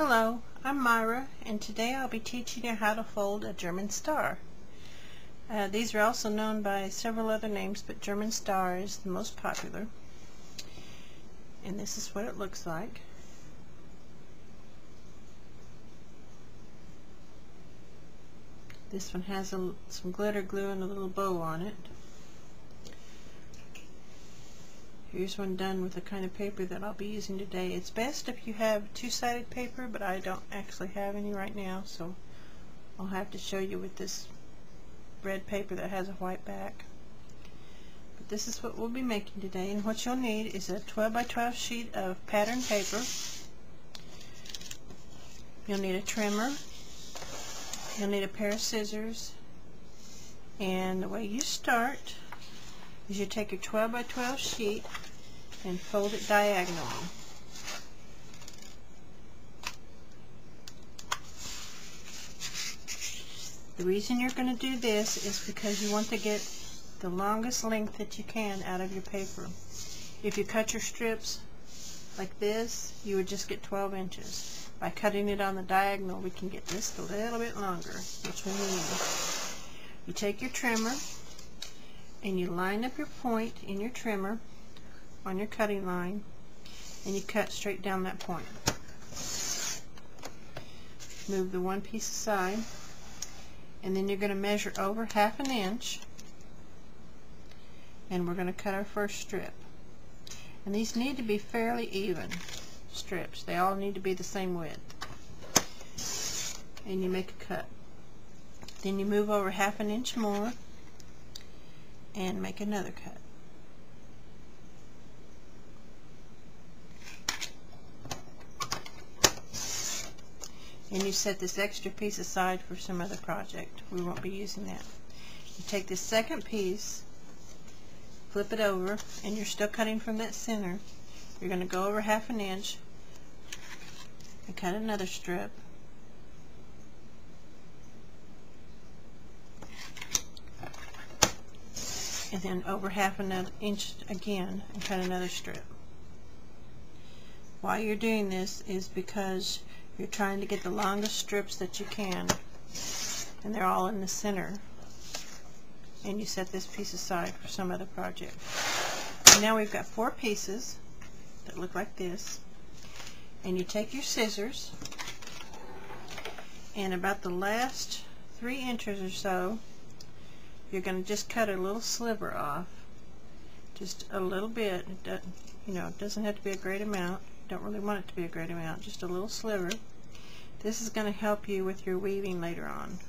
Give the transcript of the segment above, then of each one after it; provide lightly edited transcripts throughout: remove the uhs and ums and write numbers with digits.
Hello, I'm Myra, and today I'll be teaching you how to fold a German star. These are also known by several other names, but German star is the most popular. And this is what it looks like. This one has some glitter glue and a little bow on it. Here's one done with the kind of paper that I'll be using today. It's best if you have two-sided paper, but I don't actually have any right now, so I'll have to show you with this red paper that has a white back. But this is what we'll be making today, and what you'll need is a 12 by 12 sheet of pattern paper. You'll need a trimmer. You'll need a pair of scissors. And the way you start is you take your 12 by 12 sheet and fold it diagonally. The reason you're going to do this is because you want to get the longest length that you can out of your paper. If you cut your strips like this, you would just get 12 inches. By cutting it on the diagonal, we can get just a little bit longer, which we need. You take your trimmer and you line up your point in your trimmer on your cutting line, and you cut straight down that point. Move the one piece aside, and then you're going to measure over 1/2 inch, and we're going to cut our first strip. And these need to be fairly even strips. They all need to be the same width. And you make a cut. Then you move over 1/2 inch more and make another cut. And you set this extra piece aside for some other project. We won't be using that. You take this second piece, flip it over, and you're still cutting from that center. You're going to go over 1/2 inch and cut another strip. And then over 1/2 inch again and cut another strip. Why you're doing this is because you're trying to get the longest strips that you can, and they're all in the center. And you set this piece aside for some other project. And now we've got 4 pieces that look like this, and you take your scissors, and about the last 3 inches or so, you're going to just cut a little sliver off, just a little bit. It doesn't have to be a great amount. You don't really want it to be a great amount, just a little sliver. This is going to help you with your weaving later on.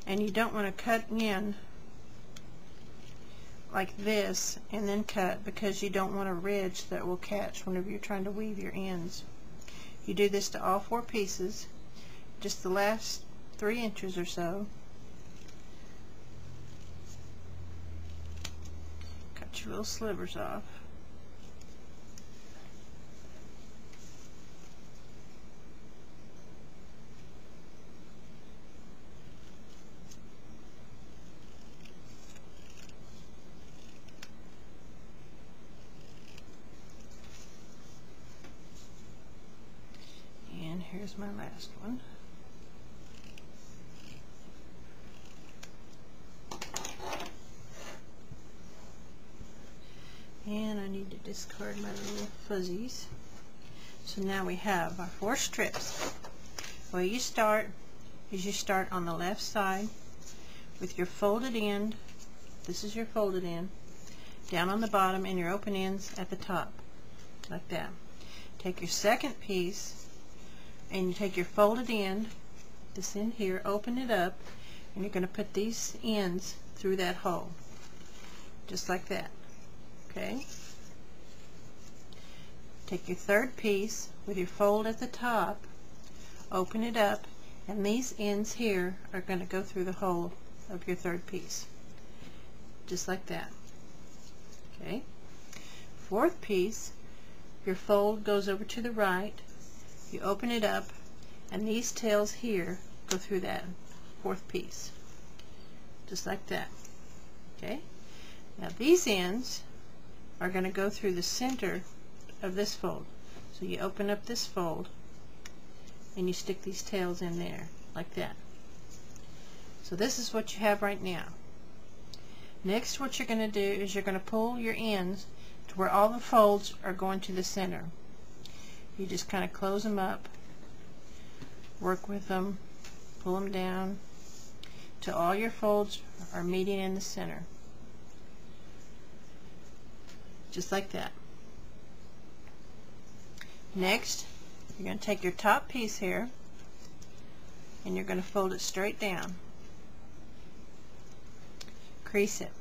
And you don't want to cut in like this and then cut, because you don't want a ridge that will catch whenever you're trying to weave your ends. You do this to all 4 pieces, just the last 3 inches or so. Cut your little slivers off. And here's my last one. And I need to discard my little fuzzies. So now we have our 4 strips. The way you start is you start on the left side with your folded end. This is your folded end. Down on the bottom, and your open ends at the top. Like that. Take your second piece, and you take your folded end, this end here, open it up, and you're going to put these ends through that hole. Just like that. Okay? Take your third piece with your fold at the top, open it up, and these ends here are going to go through the hole of your third piece. Just like that. Okay? Fourth piece, your fold goes over to the right, you open it up, and these tails here go through that 4th piece. Just like that. Okay? Now these ends are going to go through the center of this fold. So you open up this fold, and you stick these tails in there like that. So this is what you have right now. Next, what you're going to do is you're going to pull your ends to where all the folds are going to the center. You just kind of close them up, work with them, pull them down till all your folds are meeting in the center. Just like that. Next, you're going to take your top piece here and you're going to fold it straight down. Crease it.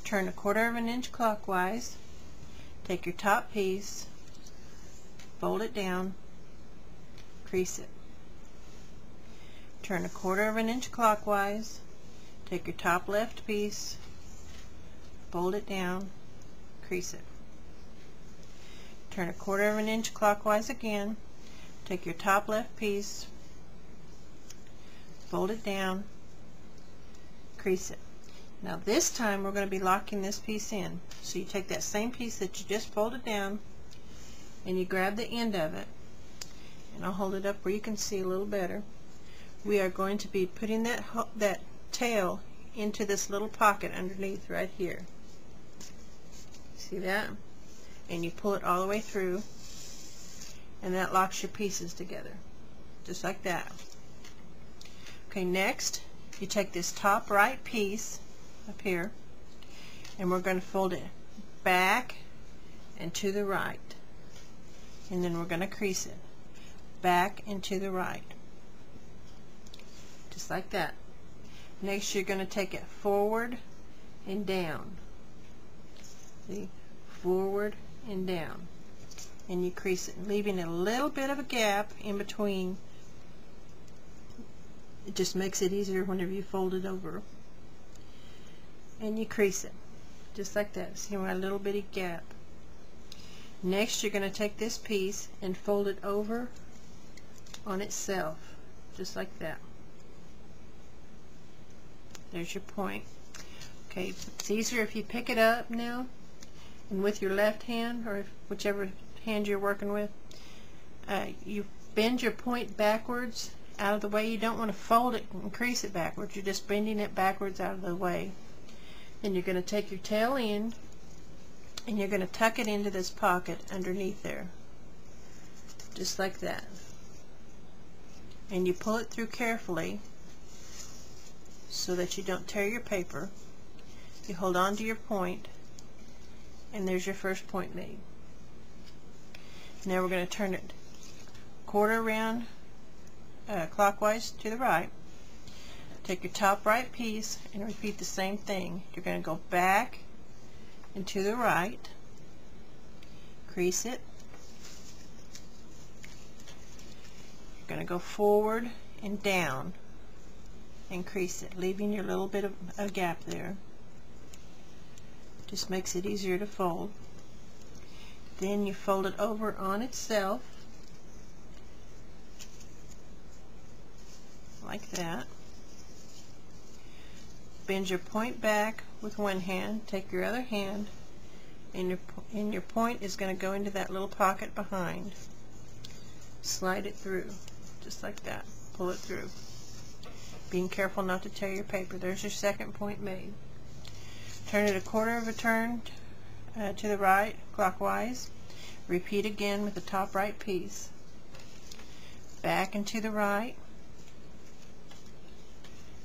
Turn 1/4 of an inch clockwise. Take your top piece, fold it down, crease it. Turn 1/4 of an inch clockwise. Take your top left piece, fold it down, crease it. Turn 1/4 of an inch clockwise again. Take your top left piece, fold it down, crease it. Now this time we're going to be locking this piece in. So you take that same piece that you just folded down and you grab the end of it, and I'll hold it up where you can see a little better. We are going to be putting that tail into this little pocket underneath right here. See that? And you pull it all the way through, and that locks your pieces together. Just like that. Okay, next you take this top right piece up here and we're going to fold it back and to the right, and then we're going to crease it back and to the right, just like that. Next you're going to take it forward and down. See? Forward and down, and you crease it, leaving a little bit of a gap in between. It just makes it easier whenever you fold it over. And you crease it just like that. See my little bitty gap. Next you're going to take this piece and fold it over on itself, just like that. There's your point. Okay, it's easier if you pick it up now and with your left hand, or whichever hand you're working with, you bend your point backwards out of the way. You don't want to fold it and crease it backwards. You're just bending it backwards out of the way. Then you're going to take your tail end and you're going to tuck it into this pocket underneath there, just like that. And you pull it through carefully so that you don't tear your paper. You hold on to your point, and there's your first point made. Now we're going to turn it 1/4 around clockwise to the right. Take your top right piece and repeat the same thing. You're going to go back and to the right, crease it. You're going to go forward and down and crease it, leaving your little bit of a gap there. Just makes it easier to fold. Then you fold it over on itself like that. Bend your point back with one hand, take your other hand, and your point is going to go into that little pocket behind. Slide it through, just like that. Pull it through. Being careful not to tear your paper. There's your second point made. Turn it 1/4 of a turn to the right, clockwise. Repeat again with the top right piece. Back and to the right.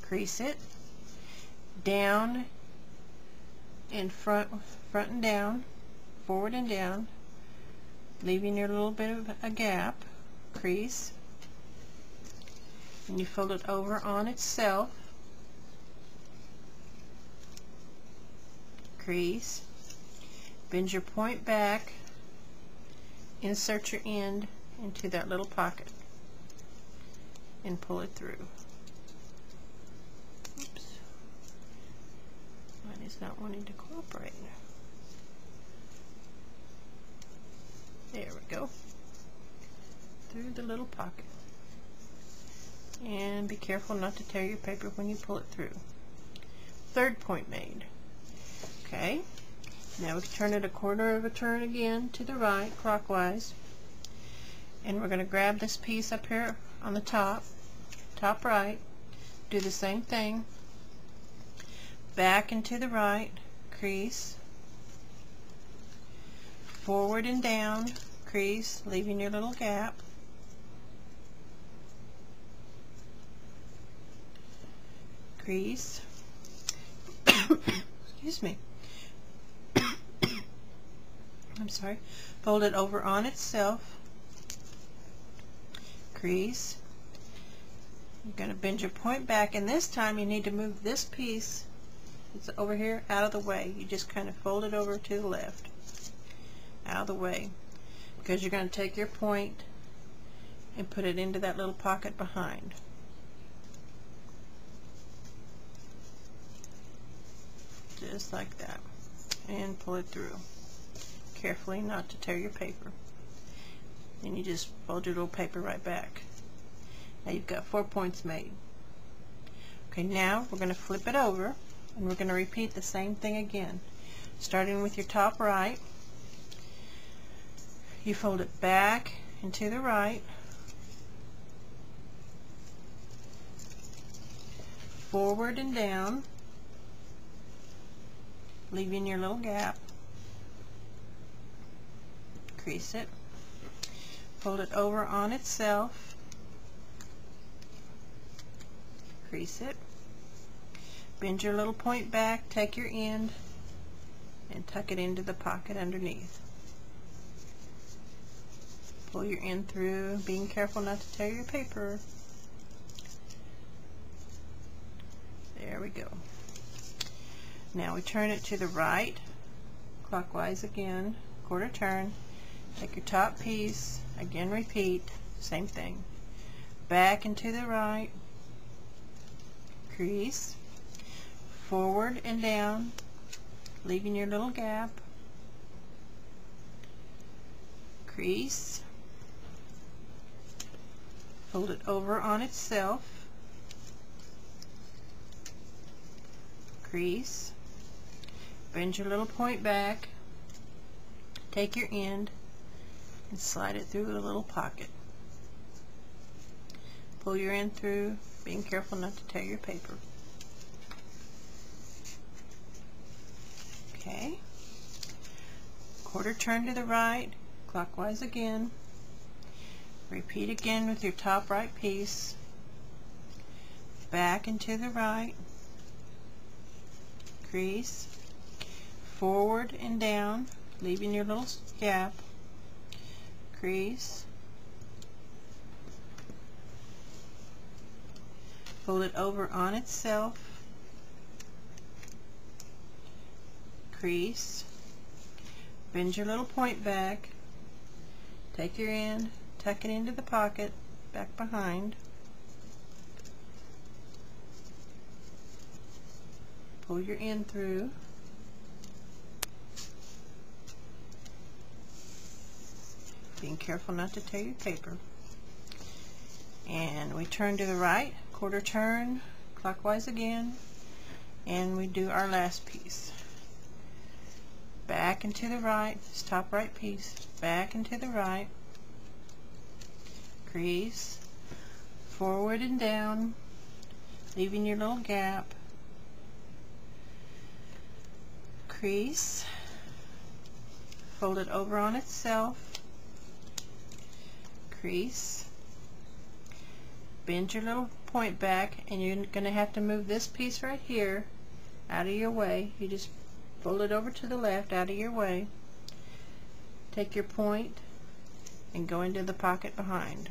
Crease it. Down and front and down, forward and down, leaving your little bit of a gap. Crease, and you fold it over on itself. Crease, bend your point back, insert your end into that little pocket, and pull it through. Is not wanting to cooperate. There we go. Through the little pocket. And be careful not to tear your paper when you pull it through. Third point made. Okay. Now we can turn it 1/4 of a turn again to the right, clockwise. And we're going to grab this piece up here on the top right, do the same thing, back and to the right, crease, forward and down, crease, leaving your little gap, crease, excuse me, I'm sorry, fold it over on itself, crease. You're going to bend your point back, and this time you need to move this piece that's over here out of the way. You just kind of fold it over to the left, out of the way, because you're going to take your point and put it into that little pocket behind. Just like that, and pull it through carefully, not to tear your paper. Then you just fold your little paper right back. Now you've got 4 points made. Okay, now we're going to flip it over, and we're going to repeat the same thing again. Starting with your top right, you fold it back and to the right, forward and down, leaving your little gap, crease it, fold it over on itself, crease it, bend your little point back, take your end and tuck it into the pocket underneath. Pull your end through, being careful not to tear your paper. There we go. Now we turn it to the right, clockwise again, quarter turn, take your top piece, again repeat, same thing, back and to the right, crease, forward and down, leaving your little gap, crease, fold it over on itself, crease, bend your little point back, take your end and slide it through the little pocket. Pull your end through, being careful not to tear your paper. Okay. Quarter turn to the right, clockwise again. Repeat again with your top right piece. Back and to the right. Crease. Forward and down, leaving your little gap. Crease. Fold it over on itself, crease, bend your little point back, take your end, tuck it into the pocket, back behind, pull your end through, being careful not to tear your paper, and we turn to the right, quarter turn, clockwise again, and we do our last piece. Back and to the right, this top right piece, back and to the right, crease, forward and down, leaving your little gap, crease, fold it over on itself, crease, bend your little point back, and you're going to have to move this piece right here out of your way. You just fold it over to the left, out of your way, take your point and go into the pocket behind.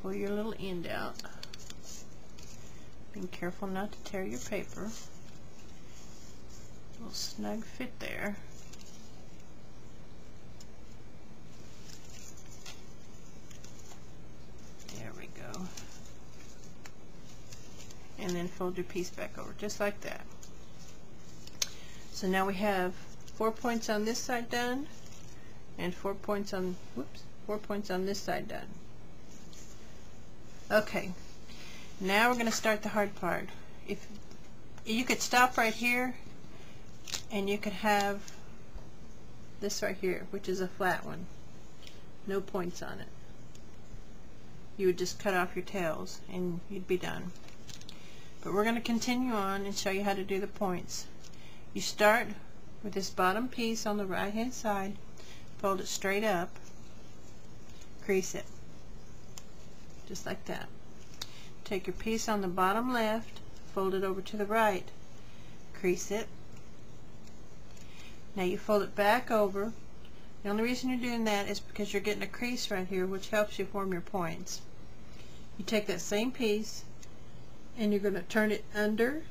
Pull your little end out, being careful not to tear your paper. A little snug fit there. And then fold your piece back over just like that. So now we have 4 points on this side done and 4 points on 4 points on this side done. Okay, now we're going to start the hard part. If you could stop right here, and you could have this right here, which is a flat one, no points on it. You would just cut off your tails and you'd be done. But we're going to continue on and show you how to do the points. You start with this bottom piece on the right hand side, fold it straight up, crease it, just like that. Take your piece on the bottom left, fold it over to the right, crease it. Now you fold it back over. The only reason you're doing that is because you're getting a crease right here, which helps you form your points. You take that same piece and you're going to turn it under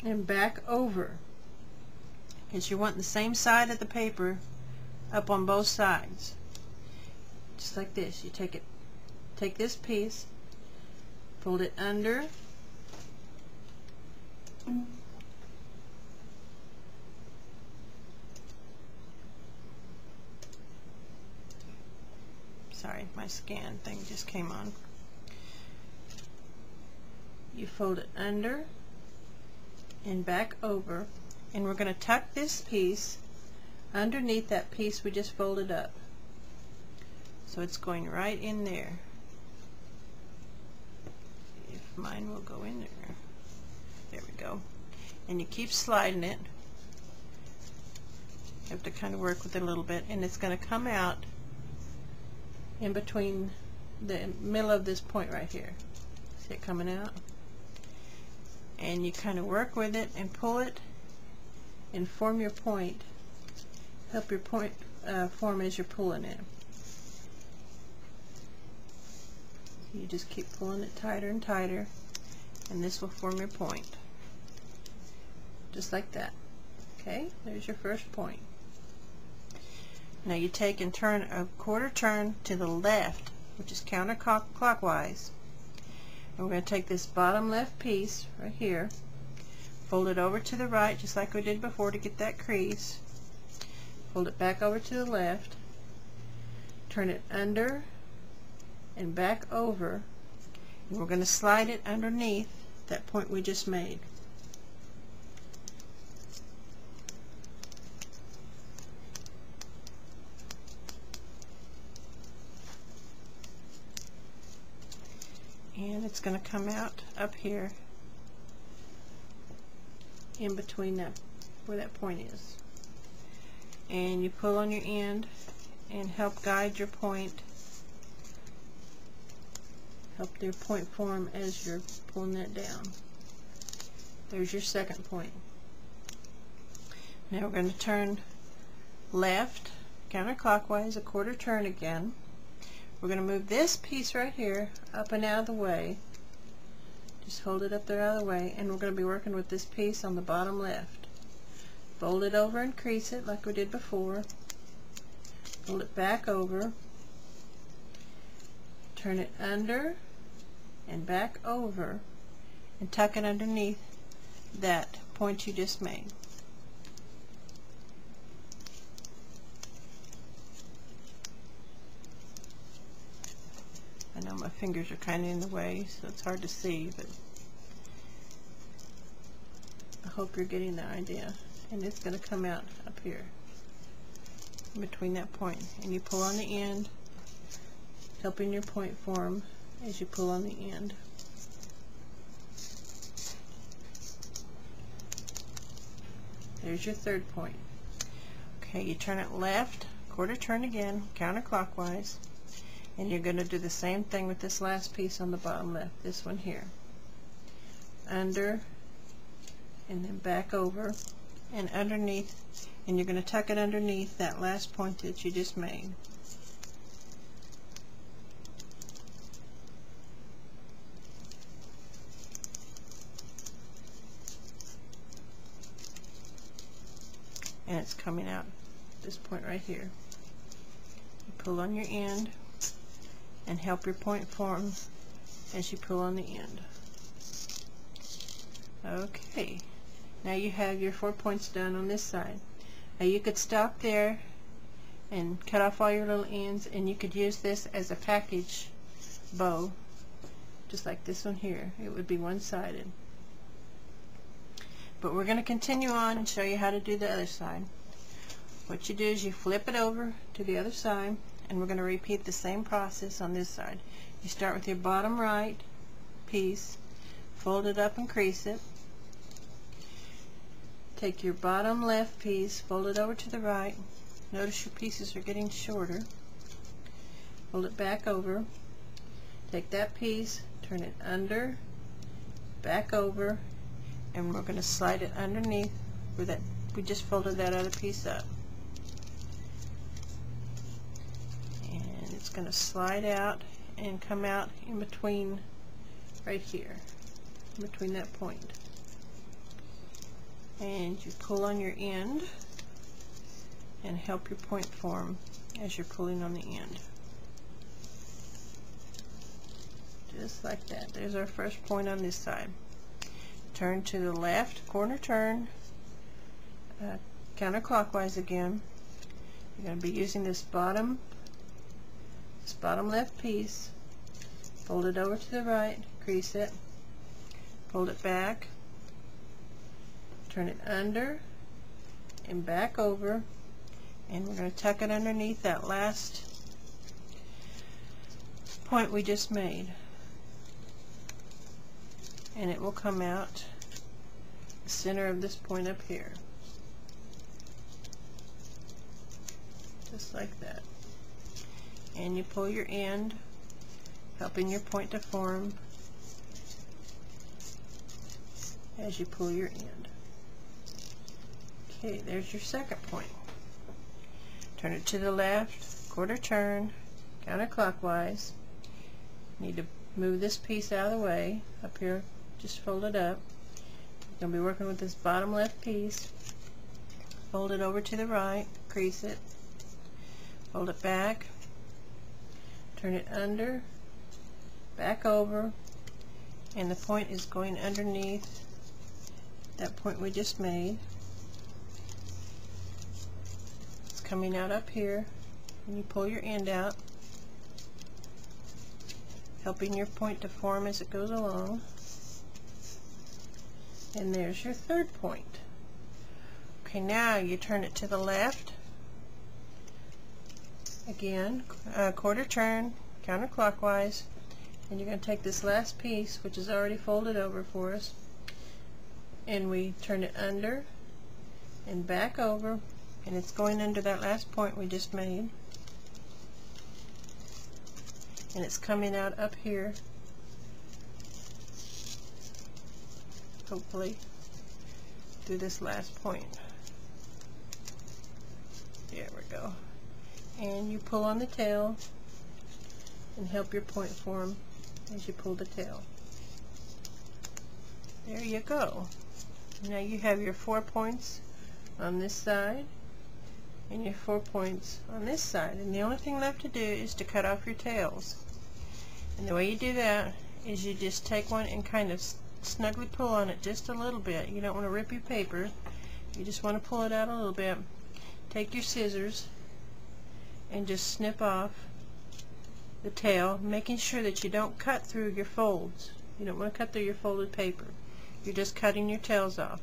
and back over, because you want the same side of the paper up on both sides, just like this. You take this piece, fold it under, sorry, my scan thing just came on. You fold it under and back over, and we're going to tuck this piece underneath that piece we just folded up, so it's going right in there. If mine will go in there. There we go. And you keep sliding it. You have to kind of work with it a little bit, and it's going to come out in between the middle of this point right here. See it coming out? And you kind of work with it and pull it and form your point. Help your point form as you're pulling it. You just keep pulling it tighter and tighter, and this will form your point. Just like that. Okay, there's your first point. Now you take and turn a quarter turn to the left, which is counterclockwise. And we're going to take this bottom left piece right here, fold it over to the right just like we did before to get that crease, fold it back over to the left, turn it under and back over, and we're going to slide it underneath that point we just made. And it's going to come out up here in between that, where that point is. And you pull on your end and help guide your point. Help your point form as you're pulling that down. There's your second point. Now we're going to turn left counterclockwise, a quarter turn again. We're going to move this piece right here up and out of the way. Just hold it up there out of the way, and we're going to be working with this piece on the bottom left. Fold it over and crease it like we did before. Fold it back over. Turn it under and back over, and tuck it underneath that point you just made. I know my fingers are kind of in the way, so it's hard to see, but I hope you're getting the idea. And it's going to come out up here in between that point, and you pull on the end, helping your point form as you pull on the end. There's your third point. Okay, you turn it left, quarter turn again, counterclockwise. And you're going to do the same thing with this last piece on the bottom left, this one here. Under, and then back over, and underneath, and you're going to tuck it underneath that last point that you just made. And it's coming out this point right here. You pull on your end and help your point form as you pull on the end. Okay, now you have your 4 points done on this side. Now you could stop there and cut off all your little ends, and you could use this as a package bow, just like this one here. It would be one-sided. But we're going to continue on and show you how to do the other side. What you do is you flip it over to the other side, and we're going to repeat the same process on this side. You start with your bottom right piece, fold it up and crease it. Take your bottom left piece, fold it over to the right. Notice your pieces are getting shorter. Fold it back over. Take that piece, turn it under, back over, and we're going to slide it underneath where that we just folded that other piece up. And it's going to slide out and come out in between, right here, in between that point. And you pull on your end and help your point form as you're pulling on the end. Just like that. There's our first point on this side. Turn to the left, corner turn, counterclockwise again. You're going to be using this bottom left piece. Fold it over to the right, crease it, fold it back, turn it under and back over, and we're going to tuck it underneath that last point we just made, and it will come out the center of this point up here, just like that. And you pull your end, helping your point to form as you pull your end. Okay, there's your second point. Turn it to the left, quarter turn, counterclockwise. Need to move this piece out of the way. Up here, just fold it up. You're going to be working with this bottom left piece. Fold it over to the right, crease it, fold it back, turn it under, back over, and the point is going underneath that point we just made. It's coming out up here, and you pull your end out, helping your point to form as it goes along. And there's your third point. Okay, now you turn it to the left again, quarter turn, counterclockwise, and you're going to take this last piece, which is already folded over for us, and we turn it under and back over, and it's going under that last point we just made, and it's coming out up here, hopefully through this last point. There we go. And you pull on the tail and help your point form as you pull the tail. There you go. Now you have your 4 points on this side and your 4 points on this side, and the only thing left to do is to cut off your tails. And the way you do that is you just take one and kind of snugly pull on it just a little bit. You don't want to rip your paper, you just want to pull it out a little bit. Take your scissors and just snip off the tail, making sure that you don't cut through your folds. You don't want to cut through your folded paper. You're just cutting your tails off.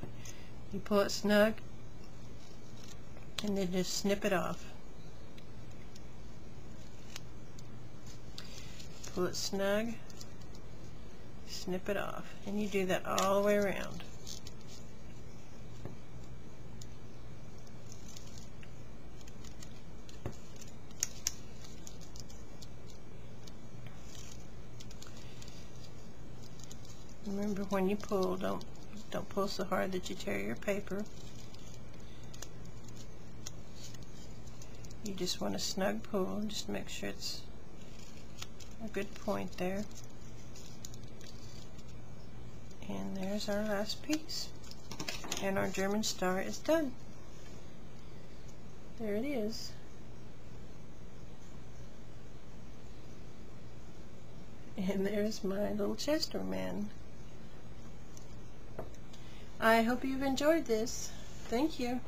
You pull it snug and then just snip it off. Pull it snug, snip it off, and you do that all the way around. Remember, when you pull, don't pull so hard that you tear your paper. You just want a snug pull, just make sure it's a good point there. And there's our last piece, and our German star is done. There it is. And there's my little Chester man. I hope you've enjoyed this. Thank you.